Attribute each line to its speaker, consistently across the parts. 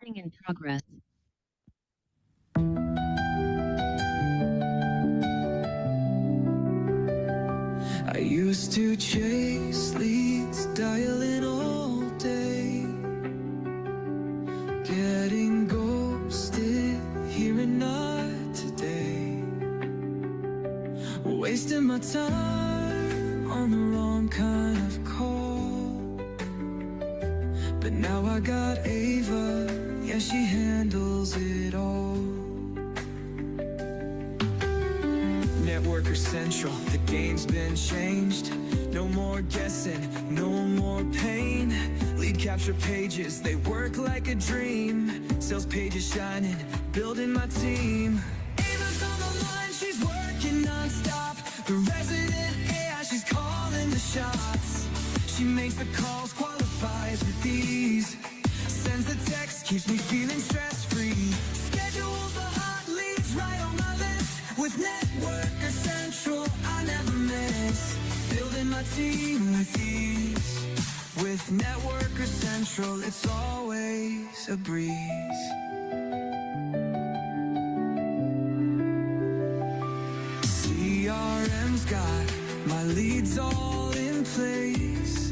Speaker 1: Recording in progress.
Speaker 2: I used to chase leads, dialing all day, getting ghosted here and not today, wasting my time on the wrong kind of call. But now I got Ava, yeah, she handles it all. Networker Central, the game's been changed. No more guessing, no more pain. Lead capture pages, they work like a dream. Sales pages shining, building my team. Ava's on the line, she's working non-stop. The resident AI, she's calling the shots. She makes the calls, qualifies with ease. Sends the text, keeps me feeling stress-free. Schedules the hot leads right on my list. With Networker Central, I never miss. Building my team with ease. With Networker Central, it's always a breeze. CRM's got my leads all in place.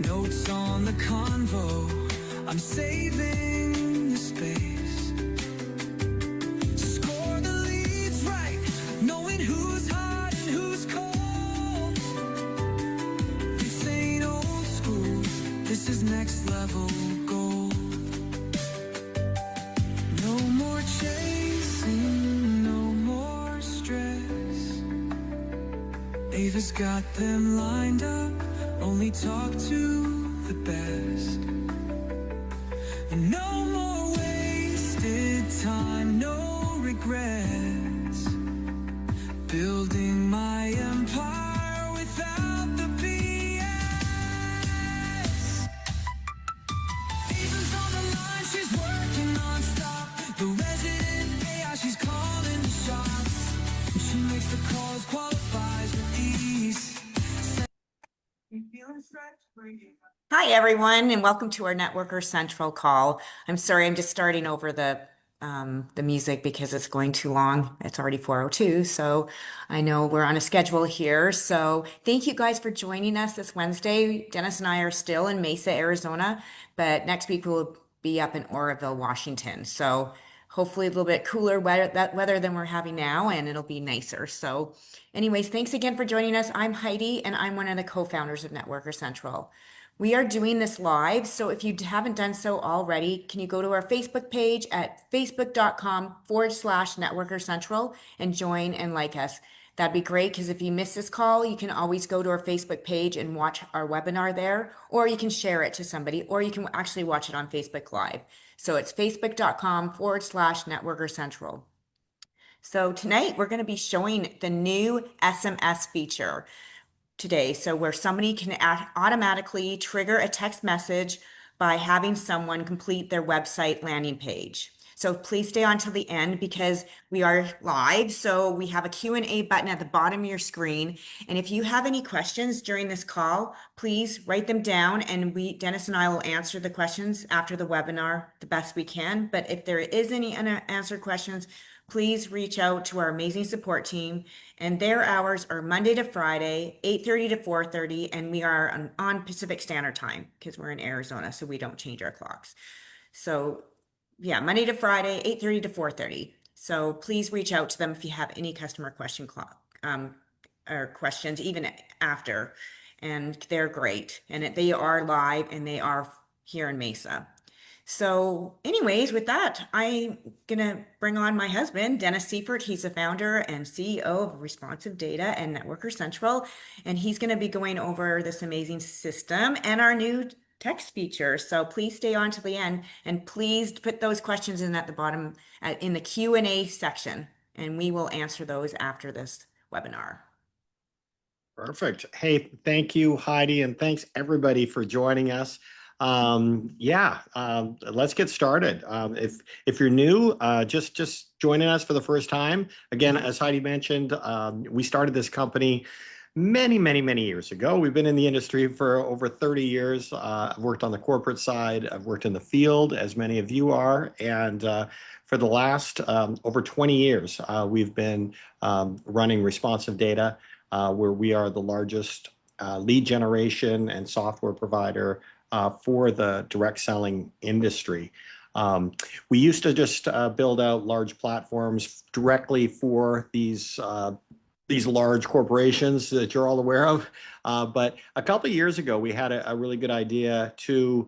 Speaker 2: Notes on the convo, I'm saving the space. Score the leads right, knowing who's hot and who's cold. This ain't old school, this is next level gold. No more chasing, no more stress. Ava's got them lined up, only talk to the best. And no more wasted time, no regrets. Building my empire without the BS. Ava's on the line, she's working non-stop. The resident AI, she's calling the shots. She makes the calls, qualifies with ease.
Speaker 3: Hi, everyone, and welcome to our Networker Central call. I'm sorry, I'm just starting over the music because it's going too long. It's already 4:02, so I know we're on a schedule here. So thank you guys for joining us this Wednesday. Dennis and I are still in Mesa, Arizona, but next week we'll be up in Oroville, Washington. So hopefully a little bit cooler weather than we're having now, and it'll be nicer. So anyways, thanks again for joining us. I'm Heidi, and I'm one of the co-founders of Networker Central. We are doing this live, so if you haven't done so already, can you go to our Facebook page at facebook.com/Networker Central and join and like us? That'd be great, because if you miss this call, you can always go to our Facebook page and watch our webinar there, or you can share it to somebody, or you can actually watch it on Facebook Live. So it's facebook.com/Networker Central. So tonight we're going to be showing the new SMS feature today. So where somebody can automatically trigger a text message by having someone complete their website landing page. So please stay on till the end because we are live. So we have a Q&A button at the bottom of your screen. And if you have any questions during this call, please write them down, and Dennis and I will answer the questions after the webinar the best we can. But if there is any unanswered questions, please reach out to our amazing support team, and their hours are Monday to Friday, 8:30 to 4:30, and we are on Pacific Standard Time because we're in Arizona, so we don't change our clocks. So yeah, Monday to Friday, 8:30 to 4:30. So please reach out to them if you have any customer or questions, even after, and they're great, and they are live, and they are here in Mesa. So anyways, with that, I'm going to bring on my husband, Dennis Seifert. He's the founder and CEO of Responsive Data and Networker Central, and he's going to be going over this amazing system and our new text feature. So please stay on to the end, and please put those questions in at the bottom in the Q&A section, and we will answer those after this webinar.
Speaker 4: Perfect. Hey, thank you, Heidi, and thanks everybody for joining us. Let's get started. If you're new, just joining us for the first time, again, as Heidi mentioned, we started this company many, many, many years ago. We've been in the industry for over 30 years. I've worked on the corporate side. I've worked in the field, as many of you are. And for the last over 20 years, we've been running responsive data, where we are the largest lead generation and software provider for the direct selling industry. We used to just build out large platforms directly for these large corporations that you're all aware of. But a couple of years ago, we had a really good idea to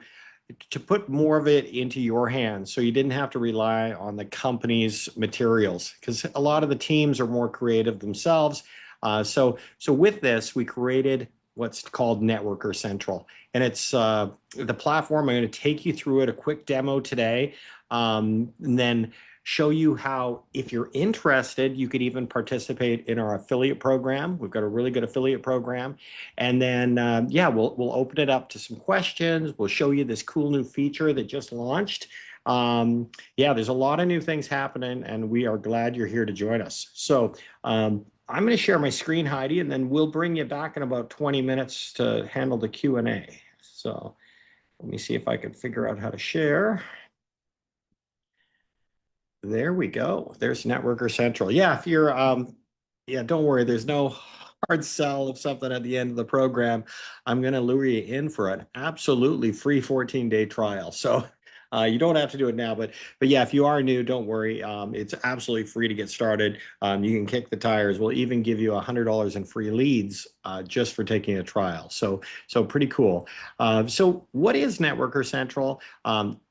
Speaker 4: put more of it into your hands, so you didn't have to rely on the company's materials, because a lot of the teams are more creative themselves. So with this, we created what's called Networker Central, and it's the platform. I'm going to take you through it, a quick demo today, and then show you how, if you're interested, you could even participate in our affiliate program. We've got a really good affiliate program. And then, yeah, we'll open it up to some questions. We'll show you this cool new feature that just launched. Yeah, there's a lot of new things happening, and we are glad you're here to join us. So I'm going to share my screen, Heidi, and then we'll bring you back in about 20 minutes to handle the Q&A. So let me see if I can figure out how to share. There we go. There's Networker Central. Yeah, if you're, yeah, don't worry. There's no hard sell of something at the end of the program. I'm going to lure you in for an absolutely free 14-day trial. So you don't have to do it now, but yeah, if you are new, don't worry. It's absolutely free to get started. You can kick the tires. We'll even give you $100 in free leads just for taking a trial. So pretty cool. So what is Networker Central?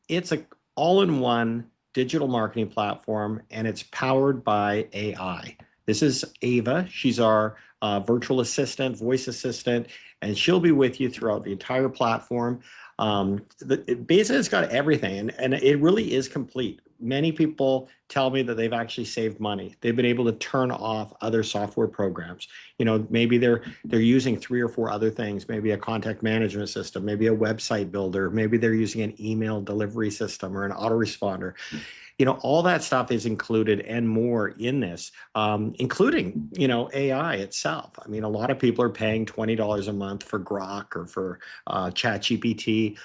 Speaker 4: It's a all-in-one digital marketing platform, and it's powered by AI. This is Ava. She's our virtual assistant, voice assistant, and she'll be with you throughout the entire platform. Basically, it's got everything, and it really is complete. Many people tell me that they've actually saved money. They've been able to turn off other software programs. You know, maybe they're using 3 or 4 other things, maybe a contact management system, maybe a website builder, maybe they're using an email delivery system or an autoresponder. You know, all that stuff is included and more in this, including, you know, AI itself. I mean, a lot of people are paying $20 a month for Grok or for ChatGPT.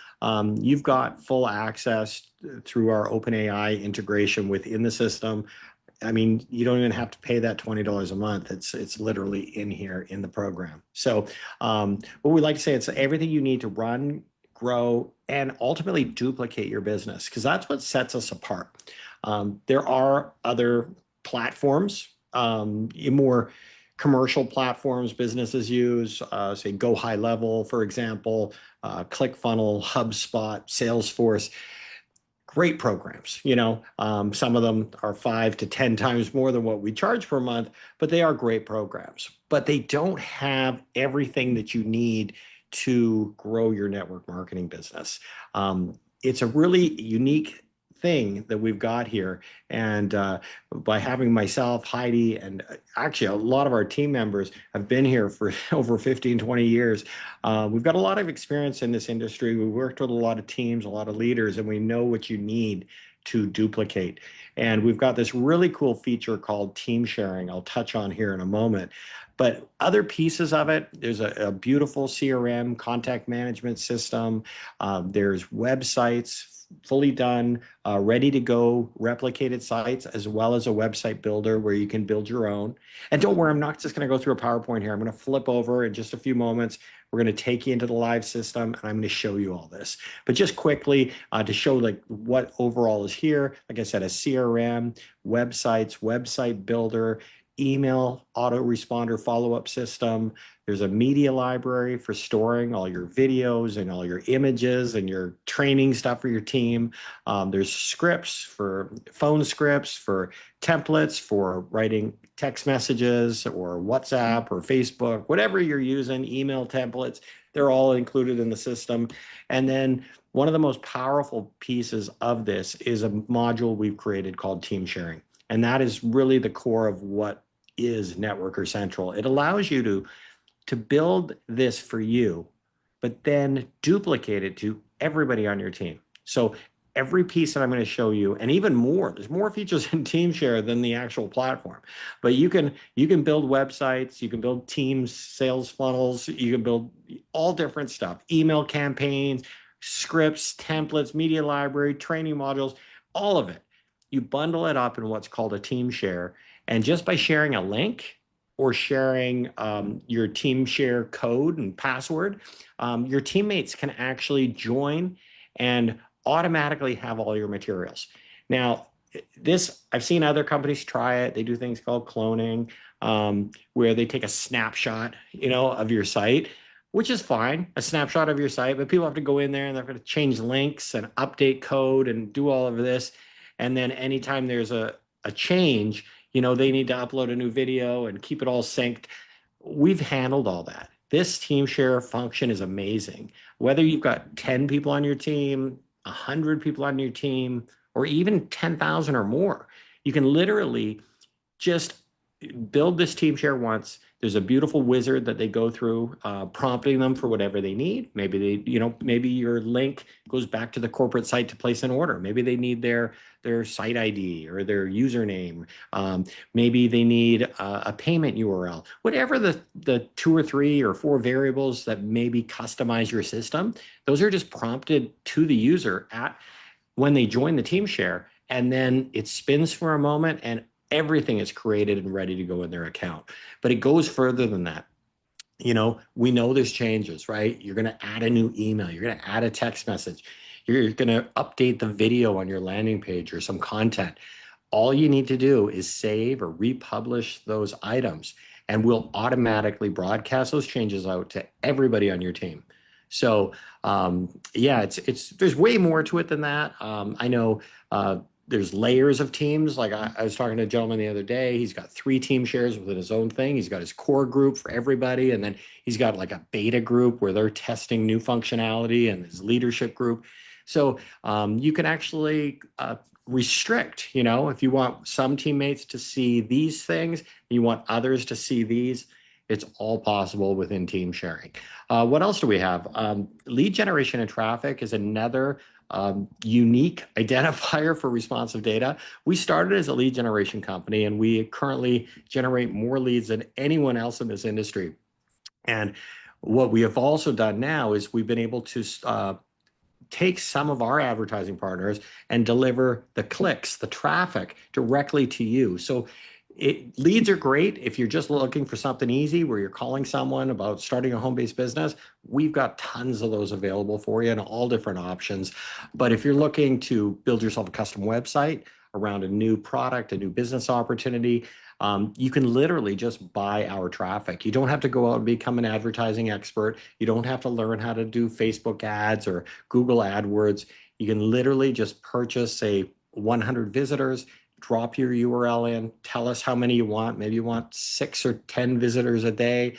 Speaker 4: You've got full access through our OpenAI integration within the system. I mean, you don't even have to pay that $20 a month. It's literally in here in the program. So what we like to say, it's everything you need to run, grow, and ultimately duplicate your business, because that's what sets us apart. There are other platforms, more commercial platforms businesses use, say Go High Level, for example, ClickFunnels, HubSpot, Salesforce. Great programs, you know, some of them are 5 to 10 times more than what we charge per month, but they are great programs. But they don't have everything that you need to grow your network marketing business. It's a really unique thing that we've got here. And by having myself, Heidi, and actually a lot of our team members have been here for over 15, 20 years. We've got a lot of experience in this industry. We worked with a lot of teams, a lot of leaders, and we know what you need to duplicate. And we've got this really cool feature called team sharing. I'll touch on here in a moment. But other pieces of it, there's a beautiful CRM contact management system. There's websites fully done, ready to go, replicated sites, as well as a website builder where you can build your own. And don't worry, I'm not just going to go through a PowerPoint here. I'm going to flip over in just a few moments. We're going to take you into the live system, and I'm going to show you all this. But just quickly to show like what overall is here, like I said, a CRM, websites, website builder, email autoresponder follow-up system. There's a media library for storing all your videos and all your images and your training stuff for your team. There's scripts for phone scripts, for templates, for writing text messages or WhatsApp or Facebook, whatever you're using, email templates, they're all included in the system. And then one of the most powerful pieces of this is a module we've created called team sharing. And that is really the core of what is Networker Central. It allows you to build this for you, but then duplicate it to everybody on your team. So every piece that I'm going to show you, and even more. There's more features in TeamShare than the actual platform. But you can build websites, you can build Teams sales funnels, you can build all different stuff, email campaigns, scripts, templates, media library, training modules, all of it. You bundle it up in what's called a TeamShare, and just by sharing a link or sharing your TeamShare code and password, your teammates can actually join and automatically have all your materials. Now, this, I've seen other companies try it. They do things called cloning, where they take a snapshot, of your site, which is fine, a snapshot of your site, but people have to go in there and they're going to change links and update code and do all of this. And then anytime there's a change, they need to upload a new video and keep it all synced. We've handled all that. This team share function is amazing. Whether you've got 10 people on your team, 100 people on your team, or even 10,000 or more, you can literally just build this team share once. There's a beautiful wizard that they go through, prompting them for whatever they need. Maybe maybe your link goes back to the corporate site to place an order. Maybe they need their site ID or their username. Maybe they need a payment URL. Whatever the 2 or 3 or 4 variables that maybe customize your system, those are just prompted to the user when they join the team share, and then it spins for a moment and everything is created and ready to go in their account. But it goes further than that. We know there's changes, right? You're going to add a new email. You're going to add a text message. You're going to update the video on your landing page or some content. All you need to do is save or republish those items, and we'll automatically broadcast those changes out to everybody on your team. So yeah, there's way more to it than that. I know there's layers of teams. Like I was talking to a gentleman the other day. He's got 3 team shares within his own thing. He's got his core group for everybody. And then he's got like a beta group where they're testing new functionality, and his leadership group. So you can actually restrict, if you want some teammates to see these things, you want others to see these, it's all possible within team sharing. What else do we have? Lead generation and traffic is another unique identifier for responsive data. We started as a lead generation company, and we currently generate more leads than anyone else in this industry. And what we have also done now is we've been able to take some of our advertising partners and deliver the clicks, the traffic directly to you. So leads are great if you're just looking for something easy where you're calling someone about starting a home-based business. We've got tons of those available for you and all different options. But if you're looking to build yourself a custom website around a new product, a new business opportunity, you can literally just buy our traffic. You don't have to go out and become an advertising expert. You don't have to learn how to do Facebook ads or Google AdWords. You can literally just purchase, say, 100 visitors, drop your URL in, tell us how many you want. Maybe you want 6 or 10 visitors a day,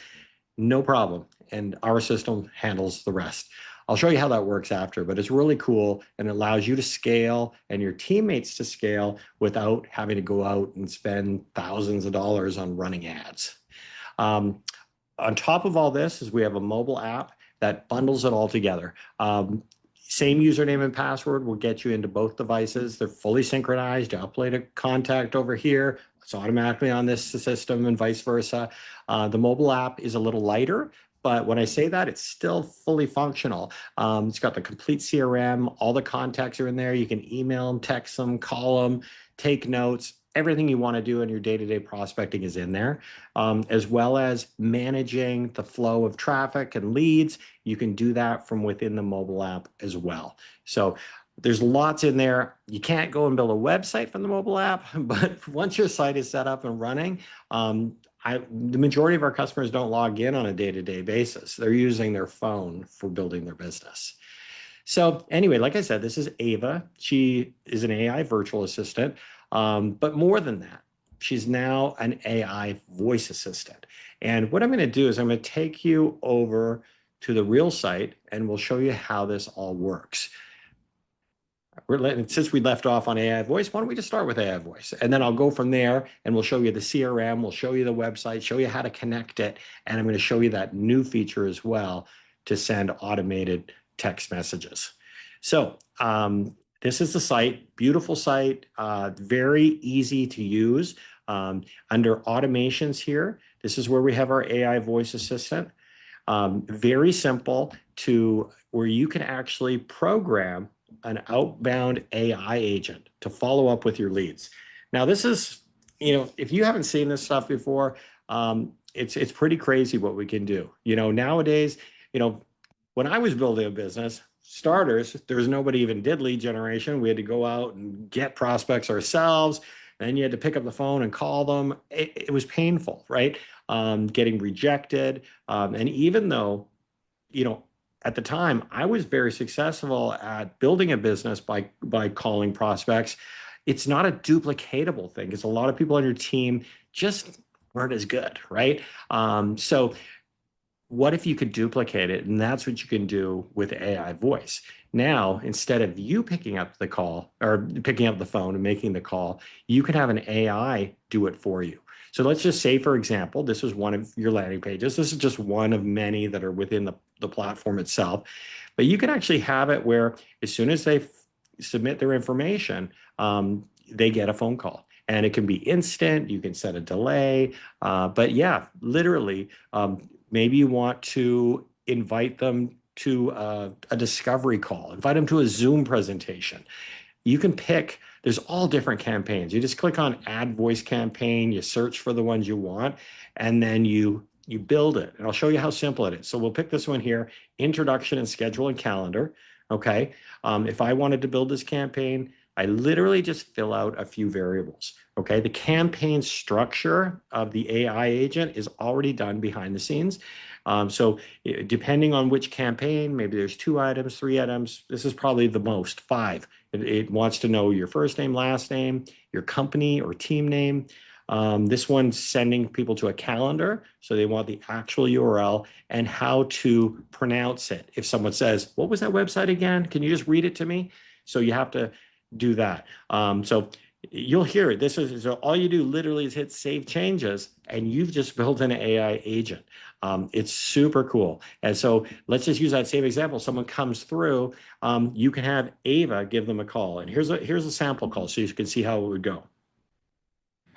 Speaker 4: no problem. And our system handles the rest. I'll show you how that works after, but it's really cool and it allows you to scale and your teammates to scale without having to go out and spend thousands of dollars on running ads. On top of all this is we have a mobile app that bundles it all together. Same username and password will get you into both devices. They're fully synchronized. You upload a contact over here. It's automatically on this system and vice versa. The mobile app is a little lighter, but when I say that, it's still fully functional. It's got the complete CRM. All the contacts are in there. You can email them, text them, call them, take notes. Everything you want to do in your day-to-day prospecting is in there, as well as managing the flow of traffic and leads. You can do that from within the mobile app as well. So there's lots in there. You can't go and build a website from the mobile app, but once your site is set up and running, the majority of our customers don't log in on a day-to-day basis. They're using their phone for building their business. So anyway, like I said, this is Ava. She is an AI virtual assistant. But more than that, she's now an AI voice assistant. And what I'm going to do is I'm going to take you over to the real site and we'll show you how this all works. Since we left off on AI voice, why don't we just start with AI voice? And then I'll go from there and we'll show you the CRM, we'll show you the website, show you how to connect it. And I'm going to show you that new feature as well to send automated text messages. So this is the site, beautiful site, very easy to use. Under automations here, this is where we have our AI voice assistant. Very simple to where you can actually program an outbound AI agent to follow up with your leads. Now, this is, if you haven't seen this stuff before, it's pretty crazy what we can do. Nowadays, when I was building a business, starters, there was nobody even did lead generation. We had to go out and get prospects ourselves. Then you had to pick up the phone and call them. It was painful, right? Getting rejected. And even though, at the time, I was very successful at building a business by calling prospects. It's not a duplicatable thing because a lot of people on your team just weren't as good, right? So what if you could duplicate it? And that's what you can do with AI voice. Now, instead of you picking up the call or picking up the phone and making the call, you can have an AI do it for you. So let's just say, for example, this is one of your landing pages. This is just one of many that are within the platform itself. But you can actually have it where as soon as they submit their information, they get a phone call. And it can be instant. You can set a delay. But yeah, literally, maybe you want to invite them to a discovery call, invite them to a Zoom presentation. You can pick, there's all different campaigns. You just click on add voice campaign, you search for the ones you want, and then you build it. And I'll show you how simple it is. So we'll pick this one here, introduction and schedule and calendar. Okay. If I wanted to build this campaign, I literally just fill out a few variables. Okay. The campaign structure of the AI agent is already done behind the scenes. So depending on which campaign, maybe there's 2 items, 3 items. This is probably the most, 5. It wants to know your first name, last name, your company or team name. This one's sending people to a calendar. So they want the actual URL and how to pronounce it. If someone says, what was that website again? Can you just read it to me? So you have to do that. So you'll hear it. This is so all you do literally is hit save changes and you've just built an AI agent. It's super cool. And so let's just use that same example. Someone comes through, you can have Ava give them a call. And here's a sample call so you can see how it would go.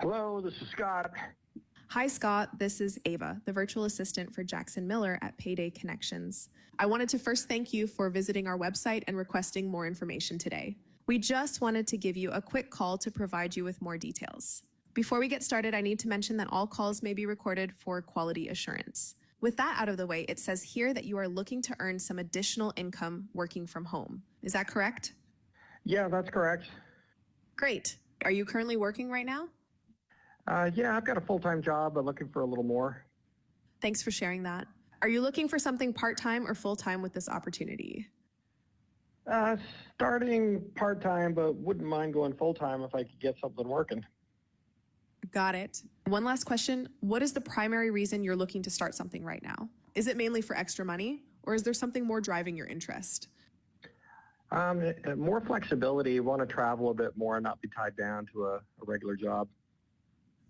Speaker 1: Hello, this is Scott.
Speaker 5: Hi, Scott. This is Ava, the virtual assistant for Jackson Miller at Payday Connections. I wanted to first thank you for visiting our website and requesting more information today. We just wanted to give you a quick call to provide you with more details. Before we get started, I need to mention that all calls may be recorded for quality assurance. With that out of the way, it says here that you are looking to earn some additional income working from home. Is that correct?
Speaker 1: Yeah, that's correct.
Speaker 5: Great. Are you currently working right now?
Speaker 1: Yeah, I've got a full-time job, but looking for a little more.
Speaker 5: Thanks for sharing that. Are you looking for something part-time or full-time with this opportunity?
Speaker 1: Starting part-time, but wouldn't mind going full-time if I could get something working.
Speaker 5: Got it. One last question. What is the primary reason you're looking to start something right now? Is it mainly for extra money, or is there something more driving your interest?
Speaker 1: More flexibility, want to travel a bit more and not be tied down to a regular job.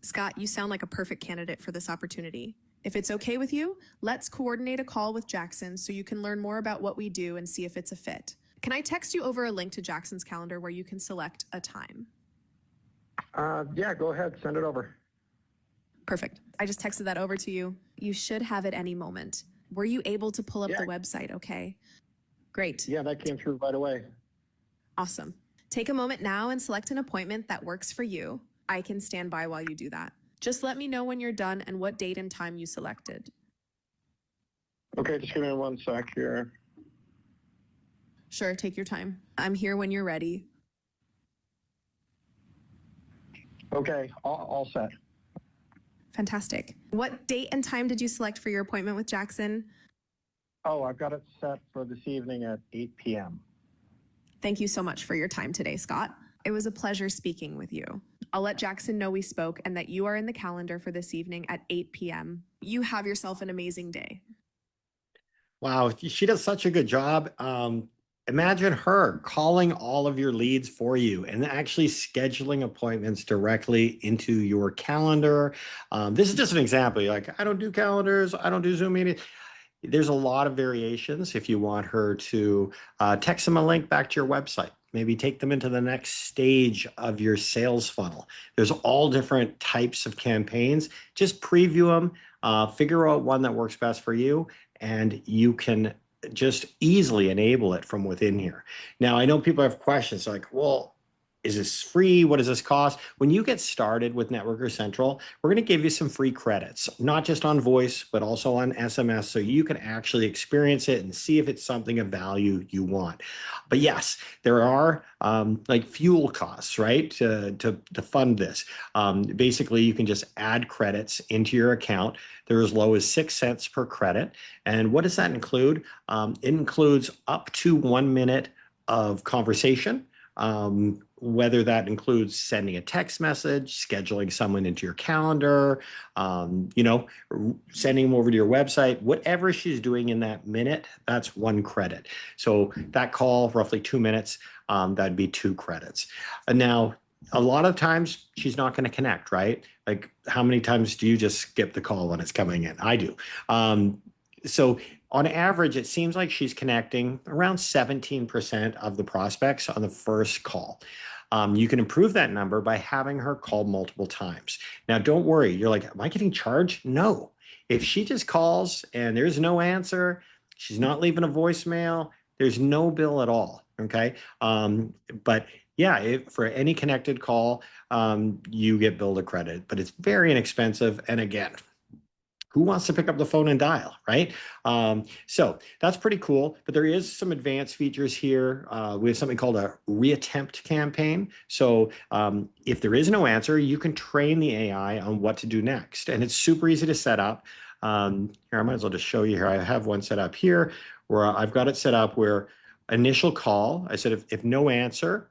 Speaker 5: Scott, you sound like a perfect candidate for this opportunity. If it's okay with you, let's coordinate a call with Jackson so you can learn more about what we do and see if it's a fit. Can I text you over a link to Jackson's calendar where you can select a time?
Speaker 1: Yeah, go ahead. Send it over.
Speaker 5: Perfect. I just texted that over to you. You should have it any moment. Were you able to pull up the website okay? Great.
Speaker 1: Yeah, that came through right away.
Speaker 5: Awesome. Take a moment now and select an appointment that works for you. I can stand by while you do that. Just let me know when you're done and what date and time you selected.
Speaker 1: Okay, just give me 1 sec here.
Speaker 5: Sure, take your time. I'm here when you're ready.
Speaker 1: Okay, all set.
Speaker 5: Fantastic. What date and time did you select for your appointment with Jackson?
Speaker 1: Oh, I've got it set for this evening at 8 p.m.
Speaker 5: Thank you so much for your time today, Scott. It was a pleasure speaking with you. I'll let Jackson know we spoke and that you are in the calendar for this evening at 8 p.m. You have yourself an amazing day.
Speaker 4: Wow, she does such a good job. Imagine her calling all of your leads for you and actually scheduling appointments directly into your calendar. This is just an example. You're like, I don't do calendars. I don't do Zoom meetings. There's a lot of variations if you want her to text them a link back to your website. maybe take them into the next stage of your sales funnel. There's all different types of campaigns. Just preview them, figure out one that works best for you, and you can just easily enable it from within here. Now, I know people have questions like, well, is this free? What does this cost? When you get started with Networker Central, we're going to give you some free credits, not just on voice, but also on SMS, so you can actually experience it and see if it's something of value you want. But yes, there are like fuel costs, right, to fund this. Basically, you can just add credits into your account. They're as low as 6 cents per credit. And what does that include? It includes up to 1 minute of conversation. Whether that includes sending a text message, scheduling someone into your calendar, sending them over to your website, whatever she's doing in that minute, that's 1 credit. So that call, roughly 2 minutes, that'd be 2 credits. And now, a lot of times she's not going to connect, right? Like, how many times do you just skip the call when it's coming in? I do. So on average, it seems like she's connecting around 17% of the prospects on the first call. You can improve that number by having her call multiple times. Now, don't worry. You're like, am I getting charged? No. If she just calls and there's no answer, she's not leaving a voicemail, there's no bill at all. Okay. But yeah, for any connected call, you get billed a credit, but it's very inexpensive. And again, who wants to pick up the phone and dial, right? So that's pretty cool, but there is some advanced features here. We have something called a reattempt campaign. So if there is no answer, you can train the AI on what to do next. And it's super easy to set up. Here, I might as well just show you here. I have one set up here where I've got it set up where initial call, I said, if no answer,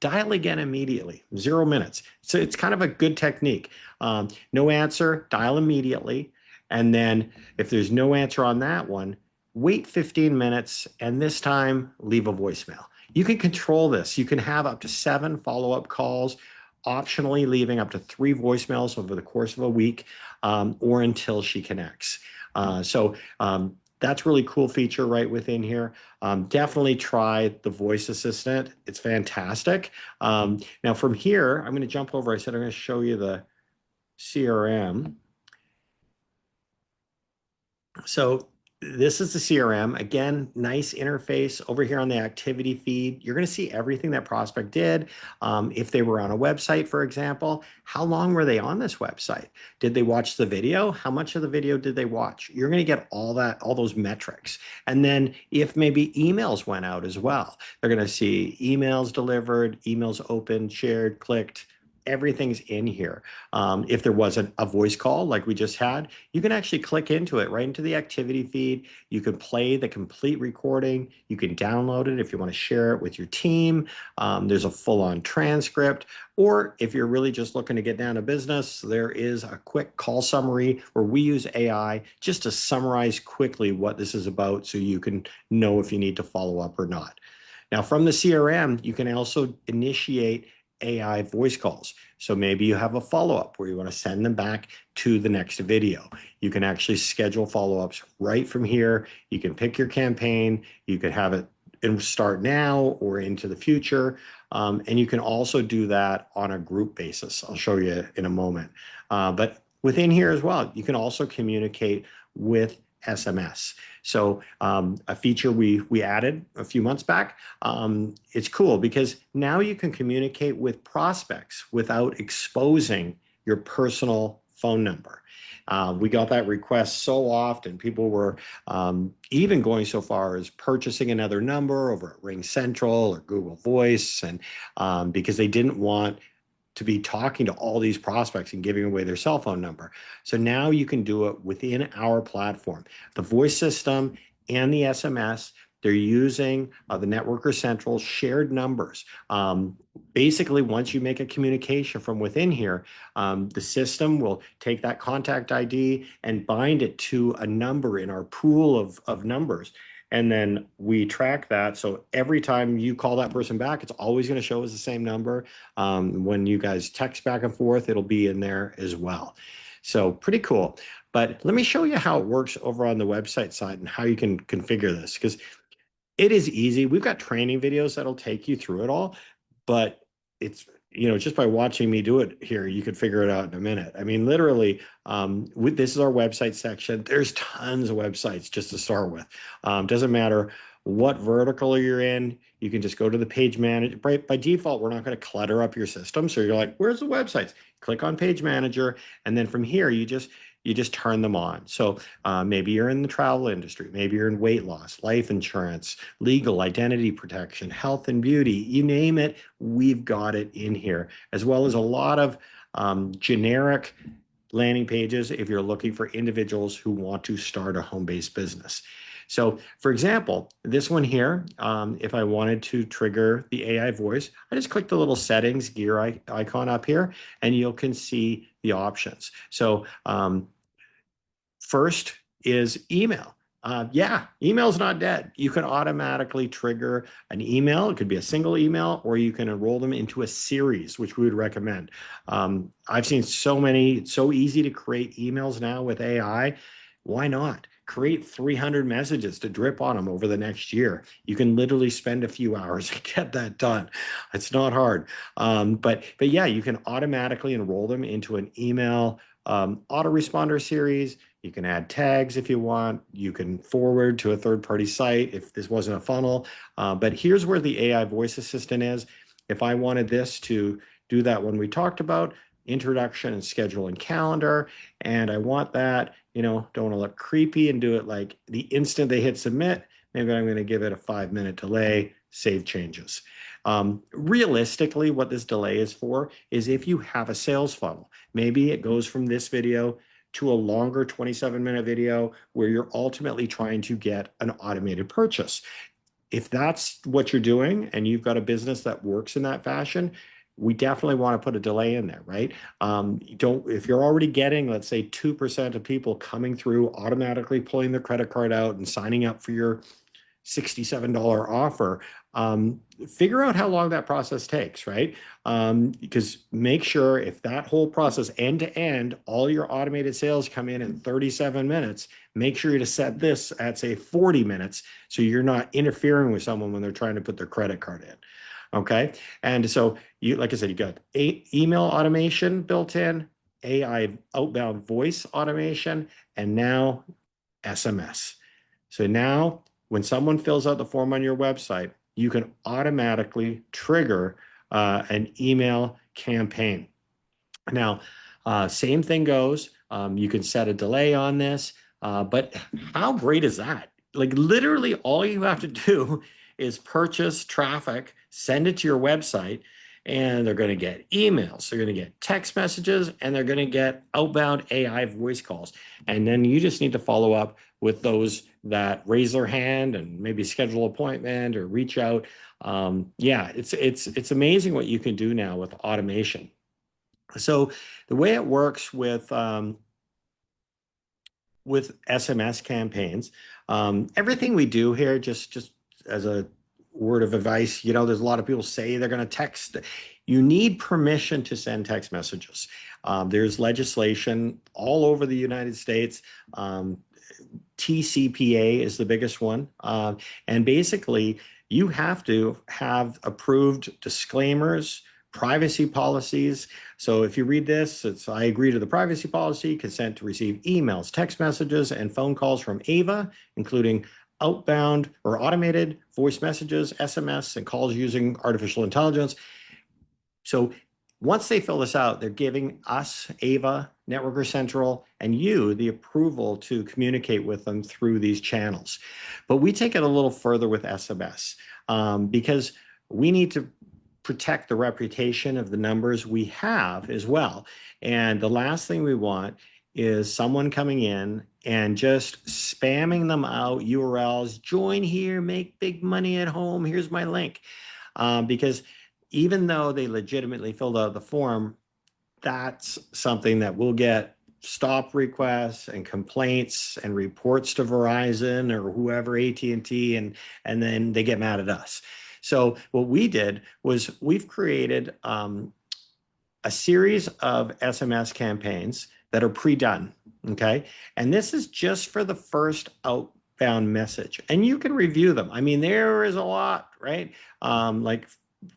Speaker 4: dial again immediately, 0 minutes. So it's kind of a good technique. No answer, dial immediately. And then if there's no answer on that one, wait 15 minutes and this time leave a voicemail. You can control this. You can have up to 7 follow-up calls, optionally leaving up to 3 voicemails over the course of a week, or until she connects. That's really cool feature right within here. Definitely try the voice assistant. It's fantastic. Now from here, I'm going to jump over. I said I'm going to show you the CRM. So this is the CRM. Again, nice interface over here on the activity feed. You're going to see everything that prospect did. If they were on a website, for example, how long were they on this website? Did they watch the video? How much of the video did they watch? You're going to get all those metrics. And then if maybe emails went out as well, they're going to see emails delivered, emails opened, shared, clicked. Everything's in here. If there wasn't a voice call like we just had, you can actually click into it right into the activity feed. You can play the complete recording. You can download it if you want to share it with your team. There's a full-on transcript. Or if you're really just looking to get down to business, there is a quick call summary where we use AI just to summarize quickly what this is about so you can know if you need to follow up or not. Now, from the CRM, you can also initiate AI voice calls. So maybe you have a follow-up where you want to send them back to the next video. You can actually schedule follow-ups right from here. You can pick your campaign. You could have it start now or into the future. And you can also do that on a group basis. I'll show you in a moment. But within here as well, you can also communicate with SMS. So a feature we added a few months back, it's cool because now you can communicate with prospects without exposing your personal phone number. We got that request so often. People were even going so far as purchasing another number over at Ring Central or Google Voice, and because they didn't want to be talking to all these prospects and giving away their cell phone number. So now you can do it within our platform. The voice system and the SMS, they're using the Networker Central shared numbers. Basically, once you make a communication from within here, the system will take that contact ID and bind it to a number in our pool of numbers. And then we track that. So every time you call that person back, it's always going to show as the same number. When you guys text back and forth, it'll be in there as well. So pretty cool. But let me show you how it works over on the website side and how you can configure this. Because It is easy. We've got training videos that'll take you through it all, but it's, just by watching me do it here, you could figure it out in a minute. I mean, literally, this is our website section. There's tons of websites just to start with. Doesn't matter what vertical you're in. You can just go to the page manager. By default, we're not going to clutter up your system. So you're like, where's the websites? Click on page manager. And then from here, you just turn them on. So maybe you're in the travel industry, maybe you're in weight loss, life insurance, legal, identity protection, health and beauty, you name it, we've got it in here, as well as a lot of generic landing pages if you're looking for individuals who want to start a home-based business. So for example, this one here, if I wanted to trigger the AI voice, I just click the little settings gear icon up here, and you can see the options. So first is email. Email is not dead. You can automatically trigger an email. It could be a single email, or you can enroll them into a series, which we would recommend. I've seen so easy to create emails now with AI. Why not? Create 300 messages to drip on them over the next year. You can literally spend a few hours and get that done. It's not hard. But yeah, you can automatically enroll them into an email autoresponder series. You can add tags if you want. You can forward to a third-party site if this wasn't a funnel. But here's where the AI voice assistant is. If I wanted this to do that when we talked about introduction and schedule and calendar, and I want that, don't want to look creepy and do it like the instant they hit submit, maybe I'm going to give it a 5-minute delay, save changes. Realistically, what this delay is for is if you have a sales funnel. Maybe it goes from this video to a longer 27-minute video where you're ultimately trying to get an automated purchase. If that's what you're doing and you've got a business that works in that fashion, we definitely want to put a delay in there, right? If you're already getting, let's say, 2% of people coming through, automatically pulling their credit card out and signing up for your $67 offer, figure out how long that process takes, right? Because make sure if that whole process end to end, all your automated sales come in 37 minutes, make sure to set this at say 40 minutes so you're not interfering with someone when they're trying to put their credit card in. Okay. And so like I said, you got email automation built in, AI outbound voice automation, and now SMS. So now when someone fills out the form on your website, you can automatically trigger an email campaign. Now, same thing goes. You can set a delay on this, but how great is that? Like literally all you have to do is purchase traffic, send it to your website, and they're going to get emails, they're going to get text messages, and they're going to get outbound AI voice calls. And then you just need to follow up with those that raise their hand and maybe schedule an appointment or reach out. It's amazing what you can do now with automation. So the way it works with SMS campaigns, everything we do here, just as a word of advice, there's a lot of people say they're going to text. You need permission to send text messages. There's legislation all over the United States. TCPA is the biggest one. And basically, you have to have approved disclaimers, privacy policies. So if you read this, I agree to the privacy policy, consent to receive emails, text messages, and phone calls from Ava, including outbound or automated voice messages, SMS, and calls using artificial intelligence. So once they fill this out, they're giving us, Ava, Networker Central, and you the approval to communicate with them through these channels. But we take it a little further with SMS because we need to protect the reputation of the numbers we have as well. And the last thing we want is someone coming in and just spamming them out URLs, join here, make big money at home, here's my link. Because even though they legitimately filled out the form, that's something that will get stop requests and complaints and reports to Verizon or whoever, AT&T, and then they get mad at us. So what we did was we've created a series of SMS campaigns that are pre-done, okay? And this is just for the first outbound message, and you can review them. I mean, there is a lot, right? Like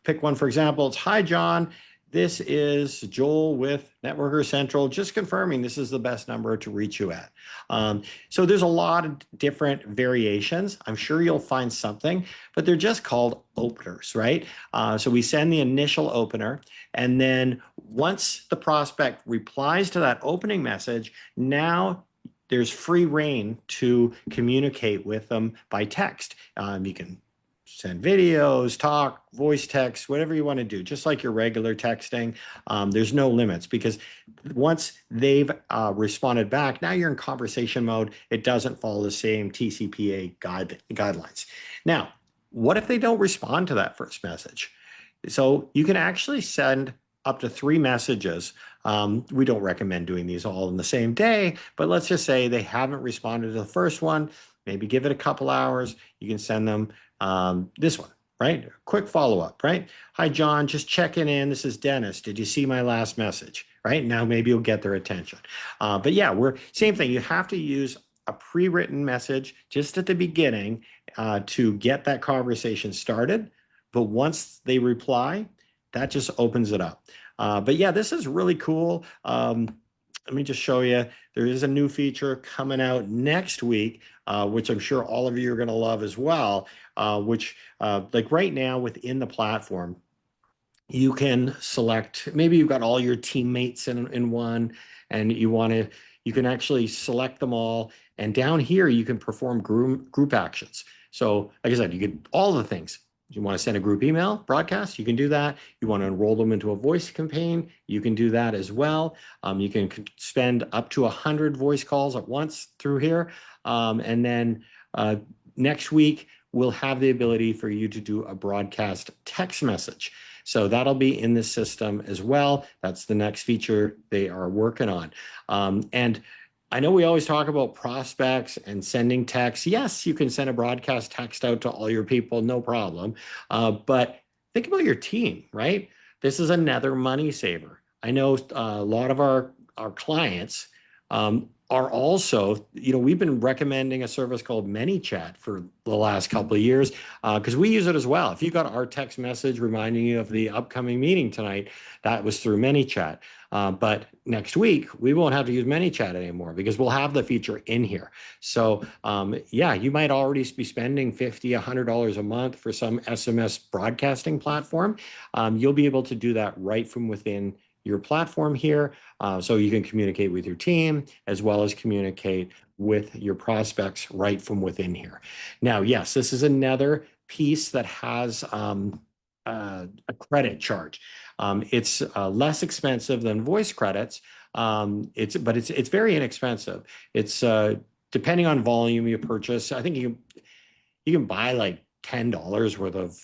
Speaker 4: pick one, for example, it's, "Hi, John. This is Joel with Networker Central. Just confirming this is the best number to reach you at." So there's a lot of different variations. I'm sure you'll find something, but they're just called openers, right? So we send the initial opener, and then once the prospect replies to that opening message, now there's free reign to communicate with them by text. You can send videos, talk, voice text, whatever you want to do, just like your regular texting. There's no limits, because once they've responded back, now you're in conversation mode. It doesn't follow the same TCPA guidelines. Now, what if they don't respond to that first message? So you can actually send up to 3 messages. We don't recommend doing these all in the same day, but let's just say they haven't responded to the first one. Maybe give it a couple hours. You can send them this one, right? Quick follow-up, right? "Hi, John, just checking in. This is Dennis. Did you see my last message?" Right? Now maybe you'll get their attention. But yeah, same thing. You have to use a pre-written message just at the beginning to get that conversation started. But once they reply, that just opens it up. But yeah, this is really cool. Let me just show you. There is a new feature coming out next week, which I'm sure all of you are going to love as well, which like right now within the platform, you can select, maybe you've got all your teammates in one, and you can actually select them all. And down here, you can perform group actions. So like I said, you get all the things. You want to send a group email broadcast, you can do that. You want to enroll them into a voice campaign, you can do that as well. You can spend up to 100 voice calls at once through here. And then next week, we'll have the ability for you to do a broadcast text message. So that'll be in this system as well. That's the next feature they are working on. And I know we always talk about prospects and sending texts. Yes, you can send a broadcast text out to all your people, no problem. But think about your team, right? This is another money saver. I know a lot of our clients are also, we've been recommending a service called ManyChat for the last couple of years because we use it as well. If you got our text message reminding you of the upcoming meeting tonight, that was through ManyChat. But next week, we won't have to use ManyChat anymore because we'll have the feature in here. So yeah, you might already be spending $50, $100 a month for some SMS broadcasting platform. You'll be able to do that right from within your platform here. So you can communicate with your team as well as communicate with your prospects right from within here. Now, yes, this is another piece that has a credit charge. It's less expensive than voice credits. But it's very inexpensive. It's depending on volume you purchase. I think you can buy like $10 worth of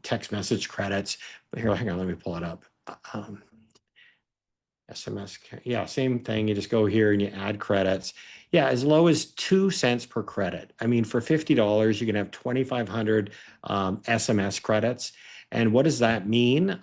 Speaker 4: text message credits. But here, hang on, let me pull it up. SMS, yeah, same thing. You just go here and you add credits. Yeah, as low as 2 cents per credit. I mean, for $50, you can have 2,500 SMS credits. And what does that mean?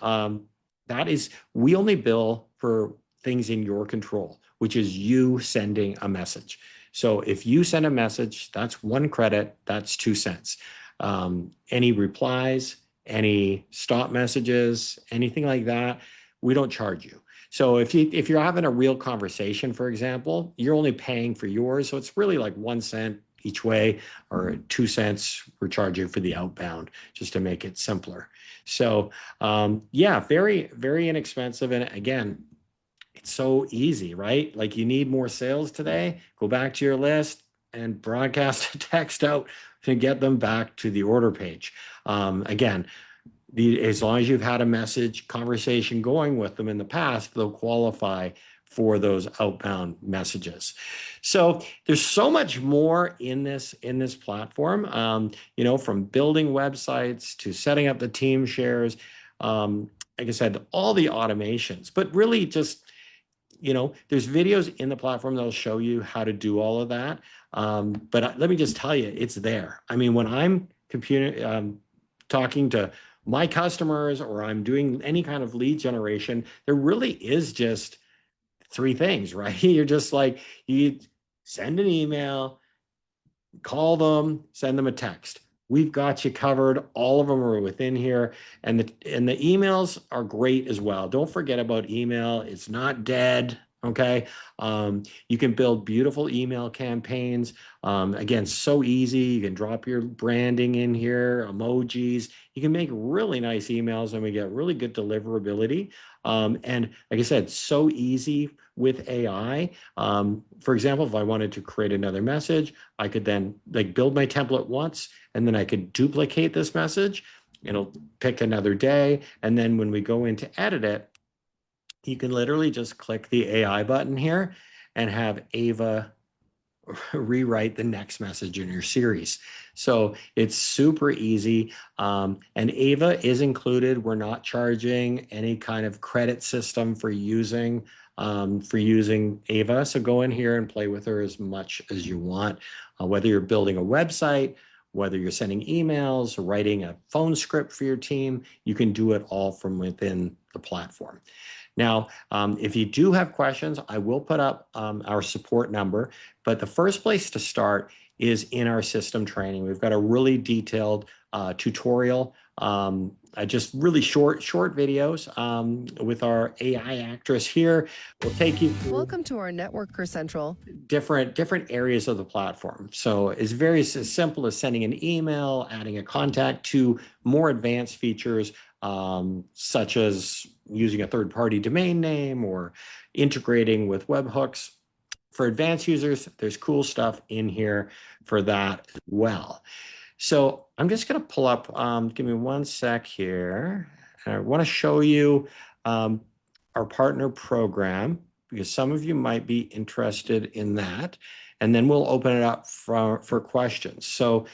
Speaker 4: That is, we only bill for things in your control, which is you sending a message. So if you send a message, that's 1 credit, that's 2 cents. Any replies, any stop messages, anything like that, we don't charge you. So if you're having a real conversation, for example, you're only paying for yours. So it's really like 1 cent each way, or 2 cents we're charging for the outbound, just to make it simpler. So yeah, very, very inexpensive. And again, it's so easy, right? Like, you need more sales today, go back to your list and broadcast a text out to get them back to the order page. Again, as long as you've had a message conversation going with them in the past, they'll qualify for those outbound messages. So there's so much more in this platform, from building websites to setting up the team shares, like I said, all the automations, but really just, there's videos in the platform that'll show you how to do all of that. But let me just tell you, it's there. I mean, when I'm talking to my customers, or I'm doing any kind of lead generation, there really is just 3 things, right? You're just like, you send an email, call them, send them a text. We've got you covered. All of them are within here. And the emails are great as well. Don't forget about email. It's not dead. Okay. You can build beautiful email campaigns. Again, so easy. You can drop your branding in here, emojis. You can make really nice emails and we get really good deliverability. And like I said, so easy with AI. For example, if I wanted to create another message, I could then like build my template once, and then I could duplicate this message. It'll pick another day. And then when we go in to edit it, you can literally just click the AI button here and have Ava rewrite the next message in your series. So it's super easy. And Ava is included. We're not charging any kind of credit system for using Ava. So go in here and play with her as much as you want, whether you're building a website, whether you're sending emails or writing a phone script for your team, you can do it all from within the platform. Now, if you do have questions, I will put up our support number, but the first place to start is in our system training. We've got a really detailed tutorial, just really short videos with our AI actress here. We'll take you through
Speaker 6: Welcome to our Networker Central.
Speaker 4: different areas of the platform. So it's very as simple as sending an email, adding a contact, to more advanced features such as using a third-party domain name or integrating with webhooks. For advanced users, there's cool stuff in here for that as well. So I'm just going to pull up, give me one sec here. I want to show you our partner program, because some of you might be interested in that. And then we'll open it up for questions. So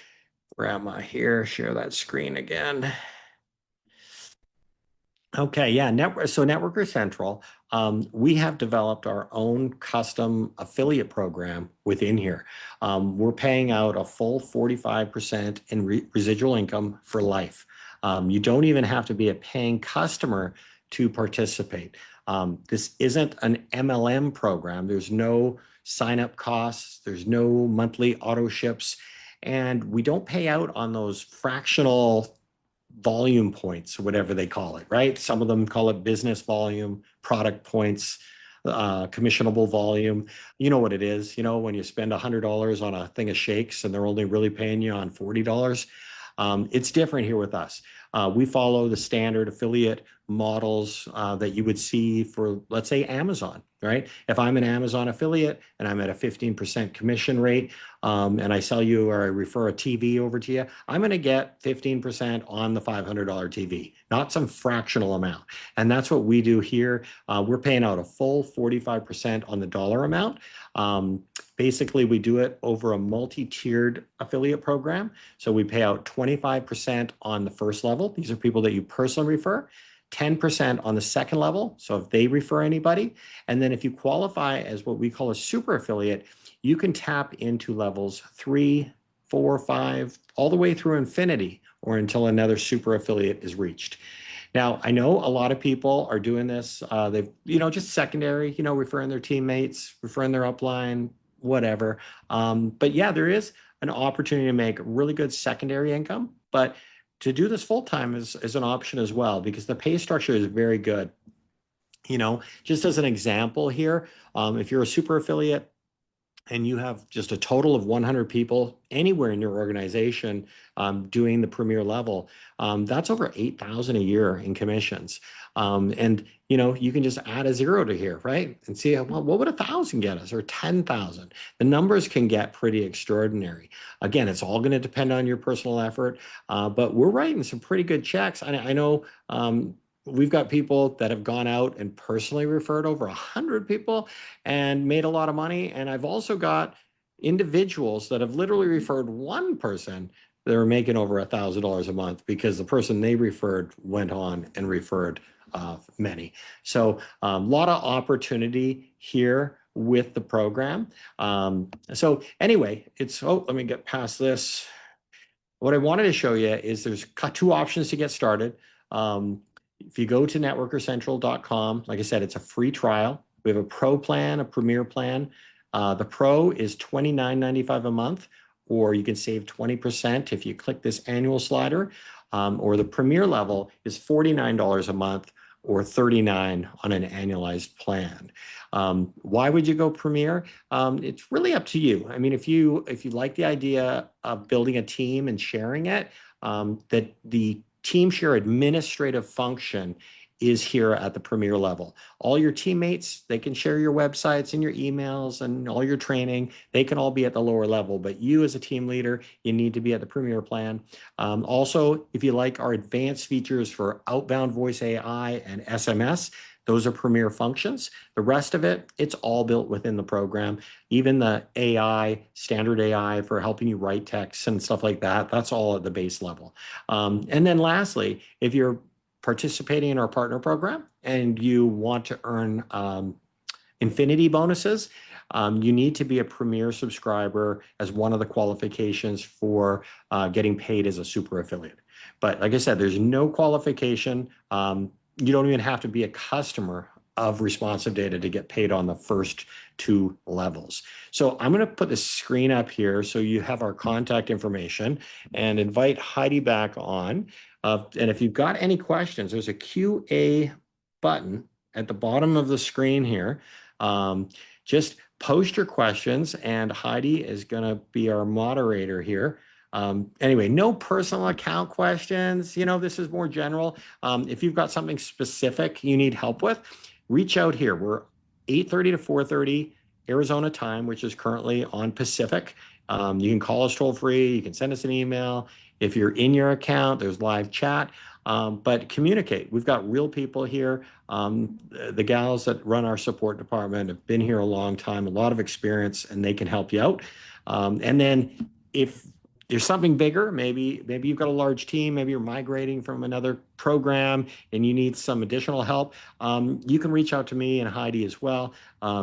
Speaker 4: where am I here? Share that screen again. Okay, yeah, so Networker Central, we have developed our own custom affiliate program within here. We're paying out a full 45% in residual income for life. You don't even have to be a paying customer to participate. This isn't an MLM program. There's no sign-up costs. There's no monthly auto ships. And we don't pay out on those fractional volume points, or whatever they call it, right? Some of them call it business volume, product points, commissionable volume. You know what it is, when you spend $100 on a thing of shakes and they're only really paying you on $40. It's different here with us. We follow the standard affiliate models that you would see for, let's say, Amazon, right? If I'm an Amazon affiliate and I'm at a 15% commission rate, and I sell you or I refer a TV over to you, I'm going to get 15% on the $500 TV, not some fractional amount. And that's what we do here. We're paying out a full 45% on the dollar amount. Basically, we do it over a multi-tiered affiliate program. So we pay out 25% on the first level. These are people that you personally refer. 10% on the second level, so if they refer anybody. And then if you qualify as what we call a super affiliate, you can tap into levels 3, 4, 5, all the way through infinity, or until another super affiliate is reached. Now, I know a lot of people are doing this. They've, just secondary, referring their teammates, referring their upline, whatever. But yeah, there is an opportunity to make really good secondary income, but to do this full-time is an option as well, because the pay structure is very good. Just as an example here, if you're a super affiliate and you have just a total of 100 people anywhere in your organization doing the premier level, that's over $8,000 a year in commissions. And you can just add a zero to here, right? And see, well, what would 1,000 get us, or 10,000? The numbers can get pretty extraordinary. Again, it's all going to depend on your personal effort, but we're writing some pretty good checks. I know we've got people that have gone out and personally referred over 100 people and made a lot of money. And I've also got individuals that have literally referred one person that are making over $1,000 a month because the person they referred went on and referred many. So a lot of opportunity here with the program. So anyway, let me get past this. What I wanted to show you is there's two options to get started. If you go to networkercentral.com, like I said, it's a free trial. We have a pro plan, a premier plan. The pro is $29.95 a month, or you can save 20% if you click this annual slider, or the Premier level is $49 a month or $39 on an annualized plan. Why would you go Premier? It's really up to you. I mean, if you like the idea of building a team and sharing it, that the team share administrative function is here at the Premier level. All your teammates, they can share your websites and your emails and all your training. They can all be at the lower level, but you as a team leader, you need to be at the Premier plan. Also, if you like our advanced features for outbound voice AI and SMS, those are Premier functions. The rest of it, it's all built within the program. Even the AI, standard AI for helping you write text and stuff like that, that's all at the base level. And then lastly, if you're participating in our partner program and you want to earn infinity bonuses, you need to be a Premier subscriber as one of the qualifications for getting paid as a super affiliate. But like I said, there's no qualification. You don't even have to be a customer of Responsive Data to get paid on the first 2 levels. So I'm going to put the screen up here so you have our contact information and invite Heidi back on. And if you've got any questions, there's a QA button at the bottom of the screen here. Just post your questions and Heidi is going to be our moderator here. Anyway, no personal account questions. You know, this is more general. If you've got something specific you need help with, reach out here. We're 8:30 to 4:30 Arizona time, which is currently on Pacific. You can call us toll free. You can send us an email. If you're in your account, there's live chat. But communicate. We've got real people here. The gals that run our support department have been here a long time, a lot of experience, and they can help you out. And then if there's something bigger, maybe you've got a large team, maybe you're migrating from another program and you need some additional help, you can reach out to me and Heidi as well.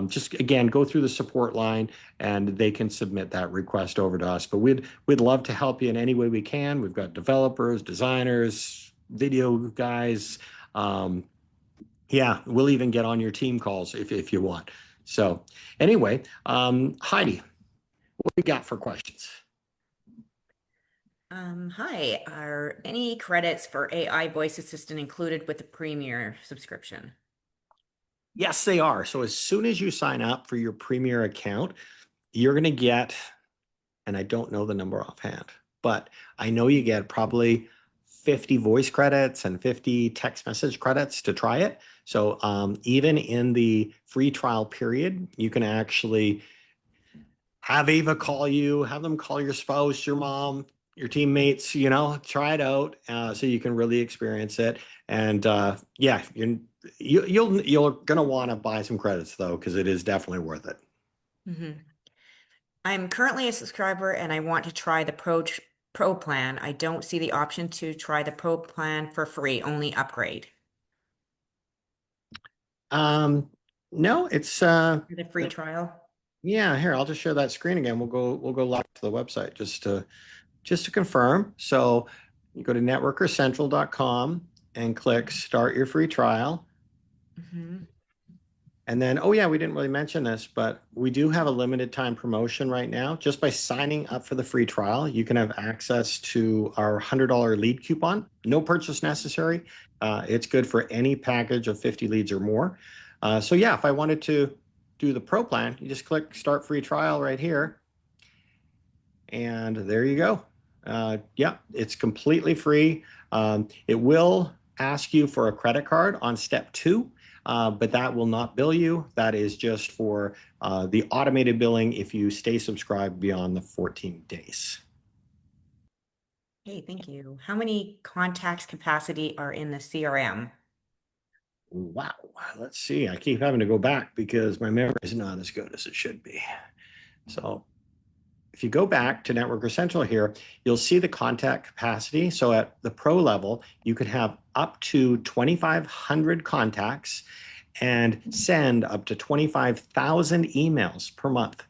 Speaker 4: Just again, go through the support line and they can submit that request over to us. But we'd love to help you in any way we can. We've got developers, designers, video guys. Yeah, we'll even get on your team calls if you want. So anyway, Heidi, what we got for questions?
Speaker 3: Hi, are any credits for AI voice assistant included with the Premier subscription?
Speaker 4: Yes, they are. So as soon as you sign up for your Premier account, you're going to get, and I don't know the number offhand, but I know you get probably 50 voice credits and 50 text message credits to try it. So even in the free trial period, you can actually have Ava call you, have them call your spouse, your mom, your teammates, you know, try it out so you can really experience it. And yeah, you're gonna want to buy some credits though, because it is definitely worth it.
Speaker 3: Mm-hmm. I'm currently a subscriber and I want to try the Pro plan. I don't see the option to try the Pro plan for free, only upgrade.
Speaker 4: No, it's
Speaker 3: The free trial.
Speaker 4: yeah, here, I'll just share that screen again. We'll go live to the website just to confirm. So you go to networkercentral.com and click start your free trial.
Speaker 3: Mm-hmm.
Speaker 4: And then, oh yeah, we didn't really mention this, but we do have a limited time promotion right now. Just by signing up for the free trial, you can have access to our $100 lead coupon. No purchase necessary. It's good for any package of 50 leads or more. So yeah, if I wanted to do the Pro plan, you just click start free trial right here. And there you go. Yeah, it's completely free. It will ask you for a credit card on step 2. But that will not bill you. That is just for the automated billing if you stay subscribed beyond the 14 days.
Speaker 3: Hey, thank you. How many contacts capacity are in the CRM?
Speaker 4: Wow. Let's see. I keep having to go back because my memory is not as good as it should be. So if you go back to Networker Central here, you'll see the contact capacity. So at the Pro level, you could have up to 2,500 contacts and send up to 25,000 emails per month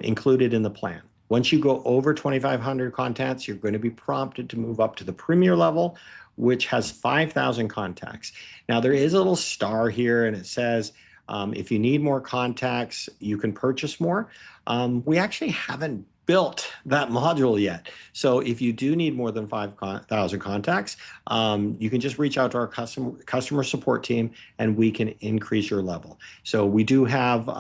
Speaker 4: included in the plan. Once you go over 2,500 contacts, you're going to be prompted to move up to the Premier level, which has 5,000 contacts. Now, there is a little star here, and it says, if you need more contacts, you can purchase more. We actually haven't built that module yet. So if you do need more than 5,000 contacts, you can just reach out to our customer support team and we can increase your level. So we do have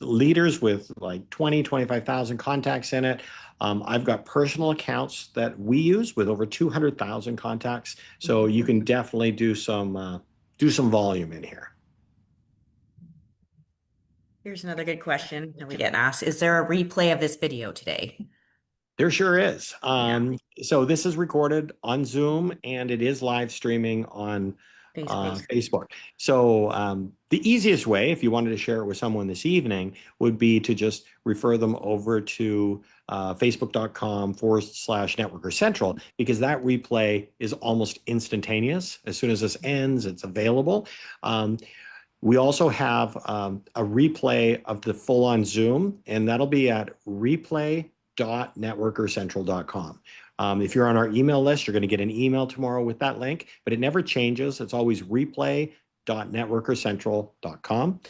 Speaker 4: leaders with like 20, 25,000 contacts in it. I've got personal accounts that we use with over 200,000 contacts. So you can definitely do some volume in here.
Speaker 3: Here's another good question that we get asked. Is there a replay of this video today?
Speaker 4: There sure is. So this is recorded on Zoom and it is live streaming on Facebook. So the easiest way, if you wanted to share it with someone this evening, would be to just refer them over to facebook.com/Networker Central, because that replay is almost instantaneous. As soon as this ends, it's available. We also have a replay of the full-on Zoom, and that'll be at replay.networkercentral.com. If you're on our email list, you're going to get an email tomorrow with that link, but it never changes. It's always replay.networkercentral.com.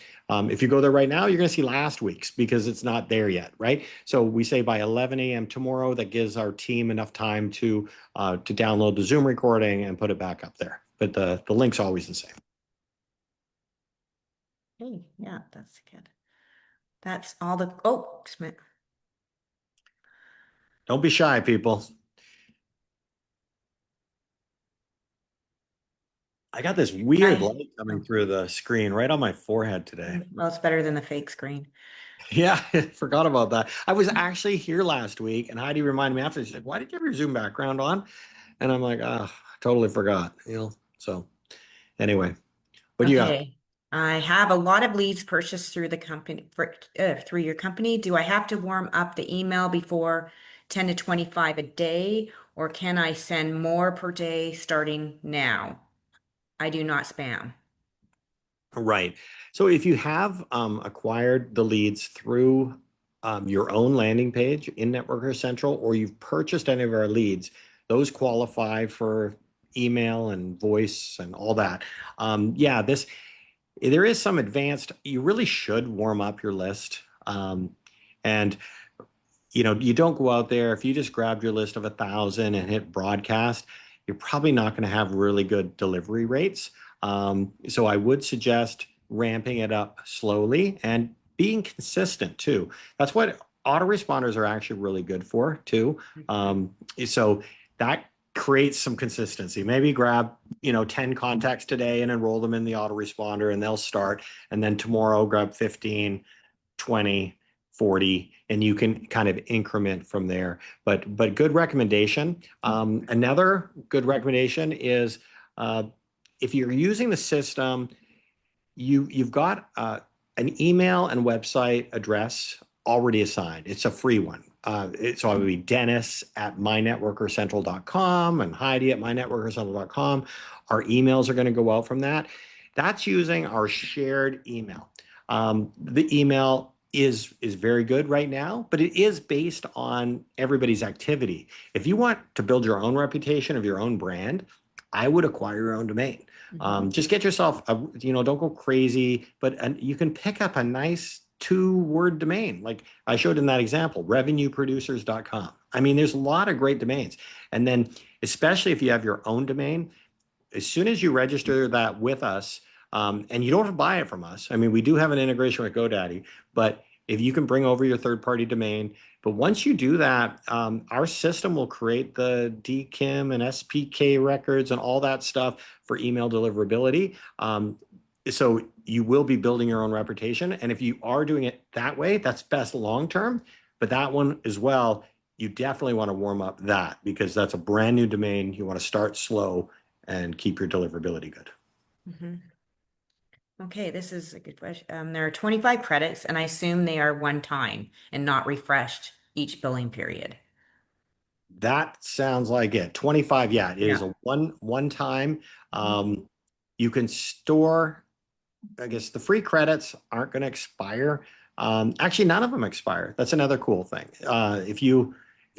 Speaker 4: If you go there right now, you're going to see last week's because it's not there yet, right? So we say by 11 a.m. tomorrow, that gives our team enough time to download the Zoom recording and put it back up there. But the link's always the same.
Speaker 3: Hey, yeah, that's good. That's all the, oh, Smith.
Speaker 4: Don't be shy, people. I got this weird light coming through the screen right on my forehead today.
Speaker 3: Well, it's better than the fake screen.
Speaker 4: Yeah, I forgot about that. I was actually here last week, and Heidi reminded me after. She's like, "Why did you have your Zoom background on?" And I'm like, "Ah, totally forgot." So anyway, what do you got?
Speaker 3: I have a lot of leads purchased through the company through your company. Do I have to warm up the email before 10 to 25 a day, or can I send more per day starting now? I do not spam.
Speaker 4: Right. So if you have acquired the leads through your own landing page in Networker Central, or you've purchased any of our leads, those qualify for email and voice and all that. Yeah, there is some advanced, you really should warm up your list. And you don't go out there, if you just grabbed your list of 1,000 and hit broadcast, you're probably not going to have really good delivery rates. So I would suggest ramping it up slowly and being consistent too. That's what autoresponders are actually really good for too. So that creates some consistency. Maybe grab 10 contacts today and enroll them in the autoresponder and they'll start. And then tomorrow grab 15, 20, 40, and you can kind of increment from there. But good recommendation. Another good recommendation is if you're using the system, you've got an email and website address already assigned. It's a free one. So I would be Dennis at mynetworkercentral.com and Heidi at mynetworkercentral.com. Our emails are going to go out from that. That's using our shared email. The email is very good right now, but it is based on everybody's activity. If you want to build your own reputation of your own brand, I would acquire your own domain. Just get yourself, don't go crazy, but you can pick up a nice 2-word domain. Like I showed in that example, revenueproducers.com. I mean, there's a lot of great domains. And then, especially if you have your own domain, as soon as you register that with us, and you don't have to buy it from us. I mean, we do have an integration with GoDaddy, but if you can bring over your third-party domain, but once you do that, our system will create the DKIM and SPK records and all that stuff for email deliverability. So you will be building your own reputation. And if you are doing it that way, that's best long-term. But that one as well, you definitely want to warm up that because that's a brand new domain. You want to start slow and keep your deliverability good.
Speaker 3: Okay, this is a good question. There are 25 credits, and I assume they are one time and not refreshed each billing period.
Speaker 4: That sounds like it. 25, yeah, it is a one time. You can store, I guess the free credits aren't going to expire. Actually, none of them expire. That's another cool thing. If you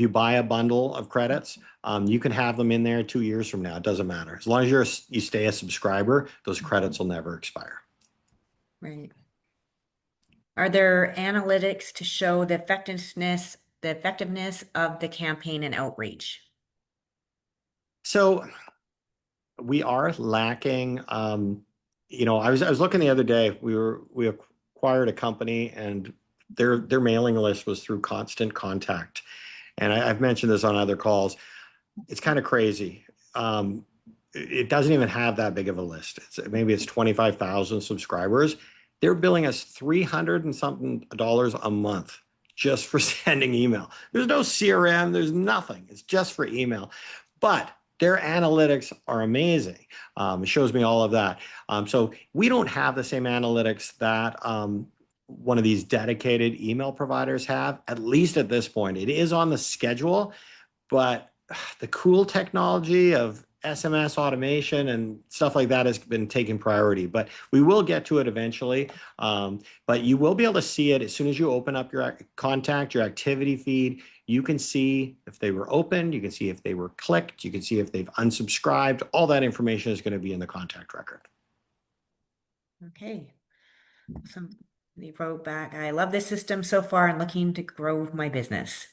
Speaker 4: buy a bundle of credits, you can have them in there 2 years from now. It doesn't matter. As long as you stay a subscriber, those credits will never expire.
Speaker 3: Right. Are there analytics to show the effectiveness of the campaign and outreach?
Speaker 4: So we are lacking. I was looking the other day. We acquired a company, and their mailing list was through Constant Contact, and I've mentioned this on other calls. It's kind of crazy. It doesn't even have that big of a list. Maybe it's 25,000 subscribers. They're billing us $300 and something a month just for sending email. There's no CRM, there's nothing. It's just for email. But their analytics are amazing. It shows me all of that. So we don't have the same analytics that one of these dedicated email providers have, at least at this point. It is on the schedule, but the cool technology of SMS automation and stuff like that has been taking priority, but we will get to it eventually. But you will be able to see it as soon as you open up your contact, your activity feed. You can see if they were opened, you can see if they were clicked, you can see if they've unsubscribed. All that information is going to be in the contact record.
Speaker 3: Okay. They wrote back, I love this system so far and looking to grow my business.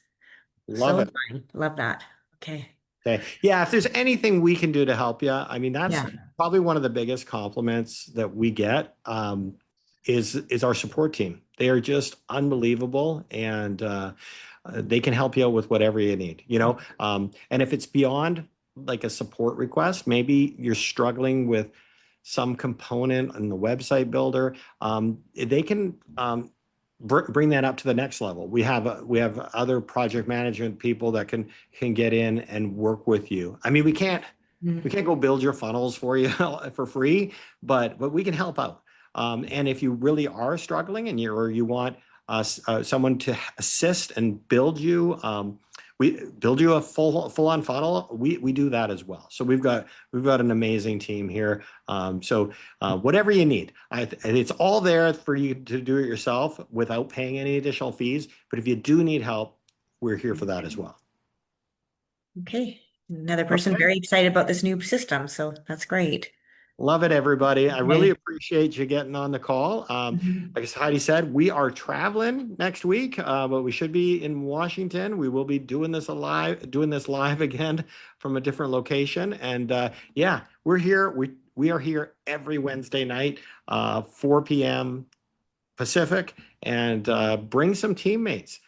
Speaker 4: Love it.
Speaker 3: Fun. Love that. Okay.
Speaker 4: Okay. Yeah. If there's anything we can do to help you, I mean, that's probably one of the biggest compliments that we get is our support team. They are just unbelievable, and they can help you out with whatever you need, and if it's beyond like a support request, maybe you're struggling with some component in the website builder, they can bring that up to the next level. We have other project management people that can get in and work with you. I mean, we can't go build your funnels for you for free, but we can help out. And if you really are struggling and you want someone to assist and build you, we build you a full-on funnel. We do that as well. So we've got an amazing team here. So whatever you need, it's all there for you to do it yourself without paying any additional fees. But if you do need help, we're here for that as well.
Speaker 3: Okay. Another person very excited about this new system. So that's great.
Speaker 4: Love it, everybody. I really appreciate you getting on the call. Like as Heidi said, we are traveling next week, but we should be in Washington. We will be doing this live again from a different location. And yeah, we're here. We are here every Wednesday night, 4 p.m. Pacific, and bring some teammates.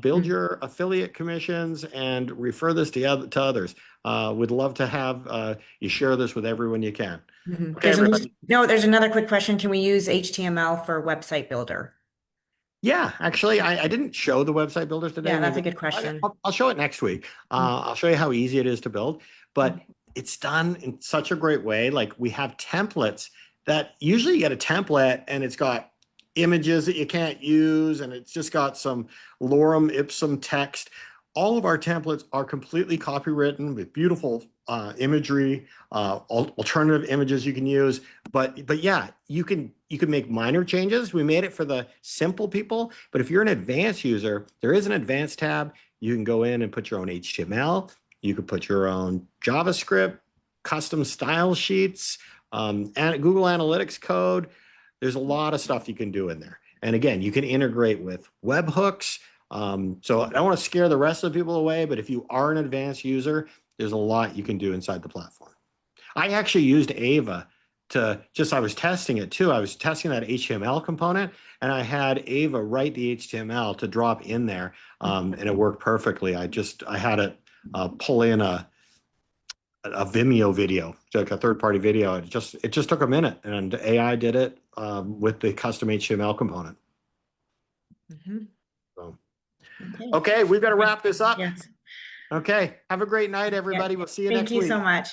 Speaker 4: Build your affiliate commissions and refer this to others. We'd love to have you share this with everyone you can. Okay,
Speaker 3: there's another quick question. Can we use HTML for website builder?
Speaker 4: Yeah, actually, I didn't show the website builder today.
Speaker 3: Yeah, that's a good question.
Speaker 4: I'll show it next week. I'll show you how easy it is to build, but it's done in such a great way. Like we have templates that usually you get a template and it's got images that you can't use, and it's just got some lorem ipsum text. All of our templates are completely copywritten with beautiful imagery, alternative images you can use. But yeah, you can make minor changes. We made it for the simple people, but if you're an advanced user, there is an advanced tab. You can go in and put your own HTML. You can put your own JavaScript, custom style sheets, and Google Analytics code. There's a lot of stuff you can do in there. And again, you can integrate with webhooks. So I don't want to scare the rest of the people away, but if you are an advanced user, there's a lot you can do inside the platform. I actually used Ava I was testing it too. I was testing that HTML component, and I had Ava write the HTML to drop in there, and it worked perfectly. I had it pull in a Vimeo video, like a third-party video. It just took a minute, and AI did it with the custom HTML component. So, okay, we've got to wrap this up.
Speaker 3: Yes.
Speaker 4: Okay, have a great night, everybody. We'll see you next week.
Speaker 3: Thank you so much.